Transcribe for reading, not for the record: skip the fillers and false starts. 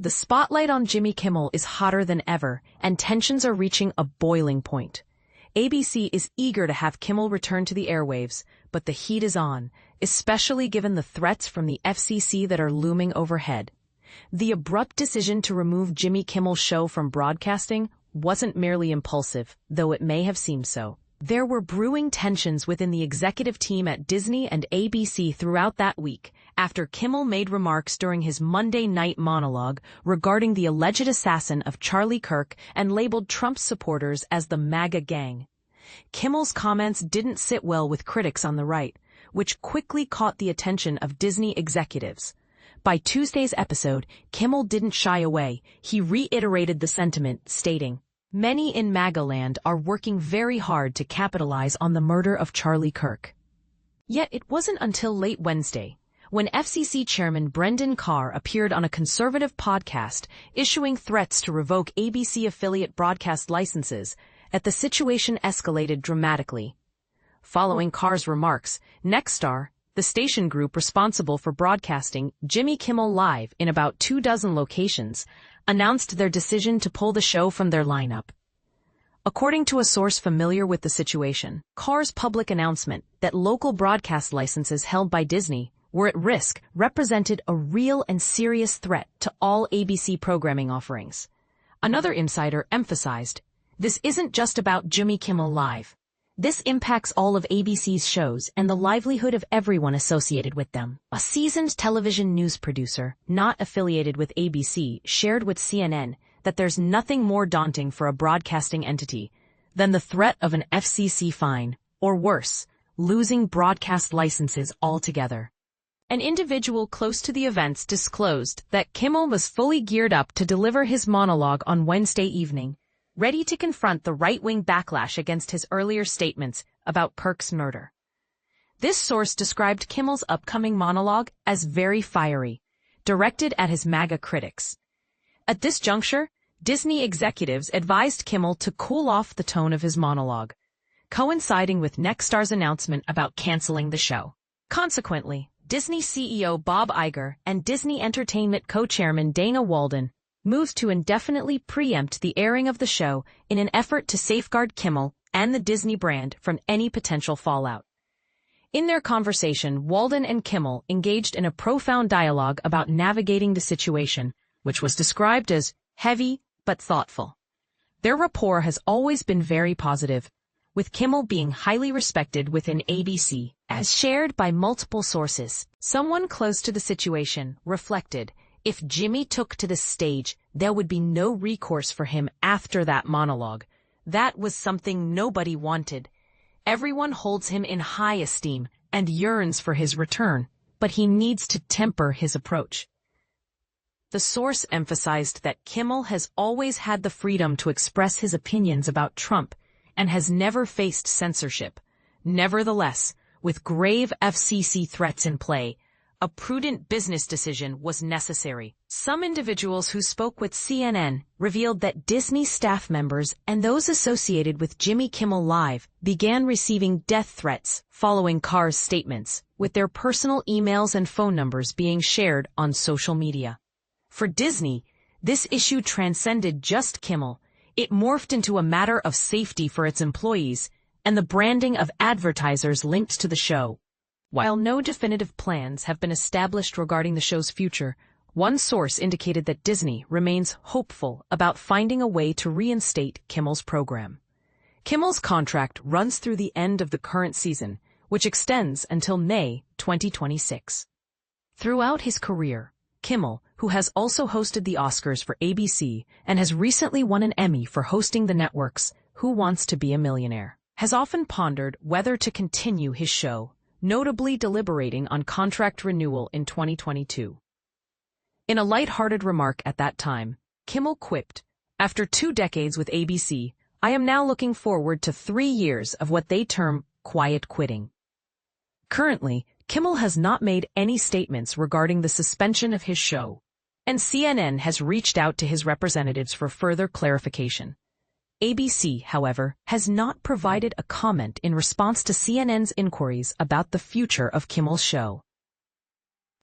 The spotlight on Jimmy Kimmel is hotter than ever, and tensions are reaching a boiling point. ABC is eager to have Kimmel return to the airwaves, but the heat is on, especially given the threats from the FCC that are looming overhead. The abrupt decision to remove Jimmy Kimmel's show from broadcasting wasn't merely impulsive, though it may have seemed so. There were brewing tensions within the executive team at Disney and ABC throughout that week, after Kimmel made remarks during his Monday night monologue regarding the alleged assassin of Charlie Kirk and labeled Trump's supporters as the MAGA gang. Kimmel's comments didn't sit well with critics on the right, which quickly caught the attention of Disney executives. By Tuesday's episode, Kimmel didn't shy away. He reiterated the sentiment, stating, "Many in MAGA land are working very hard to capitalize on the murder of Charlie Kirk." Yet it wasn't until late Wednesday, when FCC Chairman Brendan Carr appeared on a conservative podcast issuing threats to revoke ABC affiliate broadcast licenses, that the situation escalated dramatically. Following Carr's remarks, Nexstar, the station group responsible for broadcasting Jimmy Kimmel Live in about 24 locations, announced their decision to pull the show from their lineup. According to a source familiar with the situation, Carr's public announcement that local broadcast licenses held by Disney were at risk represented a real and serious threat to all ABC programming offerings. Another insider emphasized, "This isn't just about Jimmy Kimmel Live. This impacts all of ABC's shows and the livelihood of everyone associated with them." A seasoned television news producer, not affiliated with ABC, shared with CNN that there's nothing more daunting for a broadcasting entity than the threat of an FCC fine, or worse, losing broadcast licenses altogether. An individual close to the events disclosed that Kimmel was fully geared up to deliver his monologue on Wednesday evening, ready to confront the right-wing backlash against his earlier statements about Kirk's murder. This source described Kimmel's upcoming monologue as very fiery, directed at his MAGA critics. At this juncture, Disney executives advised Kimmel to cool off the tone of his monologue, coinciding with Nexstar's announcement about canceling the show. Consequently, Disney CEO Bob Iger and Disney Entertainment co-chairman Dana Walden moved to indefinitely preempt the airing of the show in an effort to safeguard Kimmel and the Disney brand from any potential fallout. In their conversation, Walden and Kimmel engaged in a profound dialogue about navigating the situation, which was described as heavy but thoughtful. Their rapport has always been very positive, with Kimmel being highly respected within ABC, as shared by multiple sources. Someone close to the situation reflected, "If Jimmy took to the stage, there would be no recourse for him after that monologue. That was something nobody wanted. Everyone holds him in high esteem and yearns for his return, but he needs to temper his approach." The source emphasized that Kimmel has always had the freedom to express his opinions about Trump and has never faced censorship. Nevertheless, with grave FCC threats in play, a prudent business decision was necessary. Some individuals who spoke with CNN revealed that Disney staff members and those associated with Jimmy Kimmel Live began receiving death threats following Carr's statements, with their personal emails and phone numbers being shared on social media. For Disney, this issue transcended just Kimmel. It morphed into a matter of safety for its employees and the branding of advertisers linked to the show. While no definitive plans have been established regarding the show's future, one source indicated that Disney remains hopeful about finding a way to reinstate Kimmel's program. Kimmel's contract runs through the end of the current season, which extends until May 2026. Throughout his career, Kimmel, who has also hosted the Oscars for ABC and has recently won an Emmy for hosting the network's Who Wants to Be a Millionaire, has often pondered whether to continue his show, notably deliberating on contract renewal in 2022. In a light-hearted remark at that time, Kimmel quipped, "After 2 decades with ABC, I am now looking forward to 3 years of what they term quiet quitting." Currently, Kimmel has not made any statements regarding the suspension of his show, and CNN has reached out to his representatives for further clarification. ABC, however, has not provided a comment in response to CNN's inquiries about the future of Kimmel's show.